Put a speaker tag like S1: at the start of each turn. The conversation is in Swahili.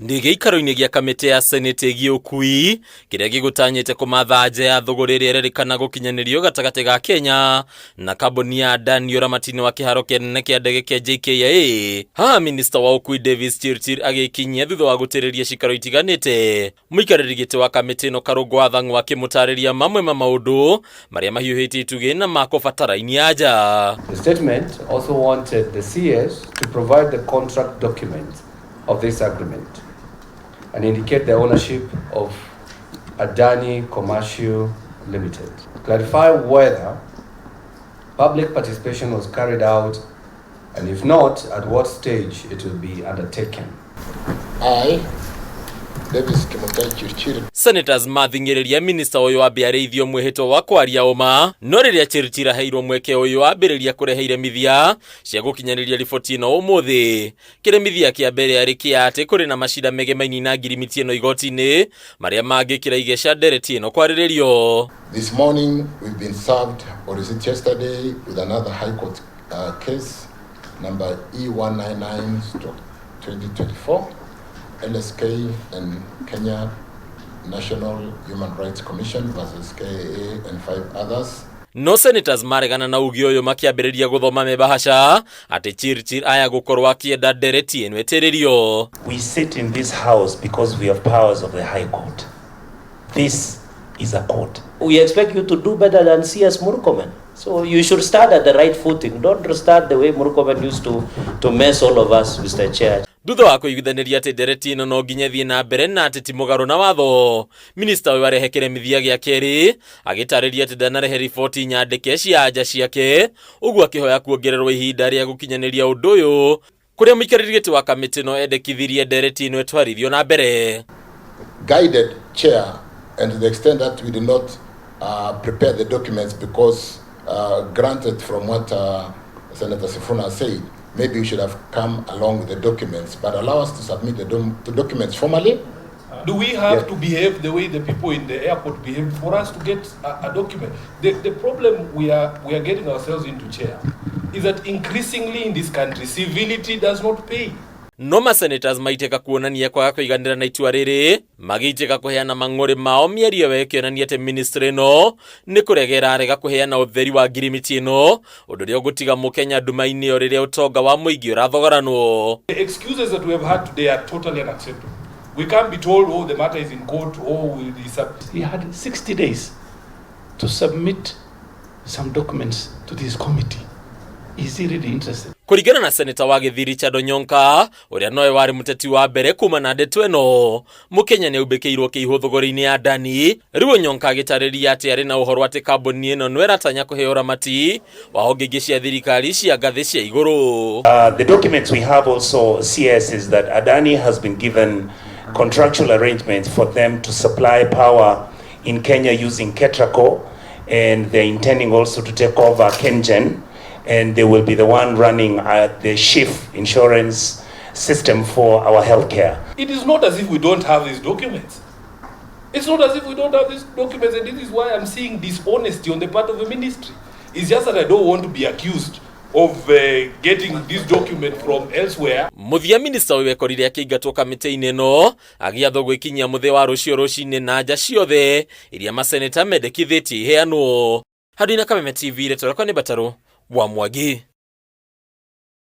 S1: Nĩ gĩikaro-inĩ gĩa kamĩtĩ ya Senate ĩgiĩ ũkui kĩrĩa gĩgũtanyĩte kũmatha nja ya thũgũrĩ ĩrĩa ĩrerĩkana gũkinyanĩrio gatagatĩ ga Kenya na kambuni ya Adani ũramati-inĩ wa kĩharo kĩnene kĩa ndege kĩa JKIA. Haha Minista wa ũkui Davis Chirchir agĩkinyia thutha wa gũtĩrĩria cikaro itiganĩte. Mũikarĩri gĩtĩ wa kamĩtĩ ĩno Karũngũ Athang'ũ akĩmũtarĩria mamwe ma maũndũ marĩa mahiũhĩtie itugĩ na makũbatarainia nja.
S2: The statement also wanted the CS to provide the contract documents of this agreement and indicate the ownership of Adani Commercial Limited. Clarify whether public participation was carried out, and if not, at what stage it will be undertaken.
S3: I, Davis Chirchir.
S1: Senators mathingĩrĩria Minista ũyũ ambĩarĩithio mwĩhĩtwo wa kwaria ũma, no rĩrĩa Chirchir aheirwo mweke ũyũ ambĩrĩria kũrehe iremithia cia gũkinyanĩria riboti ĩno ũmũthĩ. Kĩremithia kĩa mbere arĩ kĩa atĩ kũrĩ na macira megemaini na ngirimiti ĩno igoti-inĩ marĩa mangĩkĩra igeca ndereti ĩno kwarĩrĩrio.
S3: This morning we've been served, or is it yesterday, with another High Court case number E199/2024. LSK and Kenya National Human Rights Commission versus KAA and 5 others.
S1: No senators maregana na ugi ũyũ makĩambĩrĩria gũthoma mebahasha atĩ Chirchir aya gũkorwo akĩenda ndereti ĩno ĩtĩrĩrio.
S4: We sit in this house because we have powers of the High Court. This is a court.
S5: We expect you to do better than CS Murkomen. So you should start at the right footing. Don't start the way Murkomen used to mess all of us, Mr. Chair.
S1: Thutha wa kũiguithaniria atĩ ndereti ĩno no nginya thiĩ na mbere na atĩ ti mũgarũ na watho, Minista ũyũ arehe kĩremithia gĩa kerĩ agĩtarĩria atĩ ndanarehe riboti nyandĩke cia nja ciake, ũguo akĩhoya kuongererwo ihinda rĩa gũkinyanĩria ũndũ ũyũ, kũrĩa mũikarĩri gĩtĩ wa kamĩtĩ ĩno endekithirie ndereti ĩno ĩtwarithio na mbere.
S3: Guided chair, and to the extent that we did not prepare the documents because granted from what Senator Sifuna said, maybe we should have come along with the documents, but allow us to submit the documents formally.
S6: Do we have to behave the way the people in the airport behave for us to get a document? The problem we are getting ourselves into, Chair, is that increasingly in this country, civility does not pay.
S1: No masenators maitĩka kuonania kwaga kũiganĩra na itua rĩrĩ, magĩitĩka kũheana mang'ũrĩ mao mĩeri ĩyo ĩkĩonania atĩ ministry ĩno nĩ kũregera arega kũheana ũtheri wa ngirimiti ĩno, ũndũ ũrĩa ũgũtiga mũkenya nduma-inĩ ĩyo rĩrĩa ũtonga wa mũingĩ ũrathogoranwo.
S6: The excuses that we have had today are totally unacceptable. We can't be told, oh, the matter is in court, oh,
S7: he had 60 days to submit some documents to this committee. Is he really interested?
S1: Kũringana na Senator wa Gĩthiri Chado Nyonka, ũrĩa nowe warĩ mũteti wa mbere kuma na ndeto ĩno, mũkenya nĩ aũmbĩkĩirwo KIIHU thũgũrĩ-inĩ ya Adani, rĩu Nyonka agĩtarĩria atĩ arĩ na ũhoro atĩ kambuni ĩno no ĩratanya kũheo ũramati wa honge ingĩ cia thirikari cia ngathĩ cia igũrũ.
S4: The documents we have also, CS, is that Adani has been given contractual arrangements for them to supply power in Kenya using Ketraco, and they're intending also to take over KenGen, and they will be the one running the SHIF insurance system for our healthcare.
S6: It is not as if we don't have these documents. It's not as if we don't have these documents, and this is why I'm seeing dishonesty on the part of the ministry. It's just that I don't want to be accused of getting this document from elsewhere.
S1: Muthia Minista ũyũ ekorire akĩingatwo kamĩtĩ-inĩ ĩno, agĩathwo gwĩkinyia mũthĩ wa rũciũ rũcinĩ na nja ciothe iria maseneta mendekithĩtie iheanwo. Handũ-inĩ Kameme TV, Retoroko nĩ Batarũ wa Mwangi.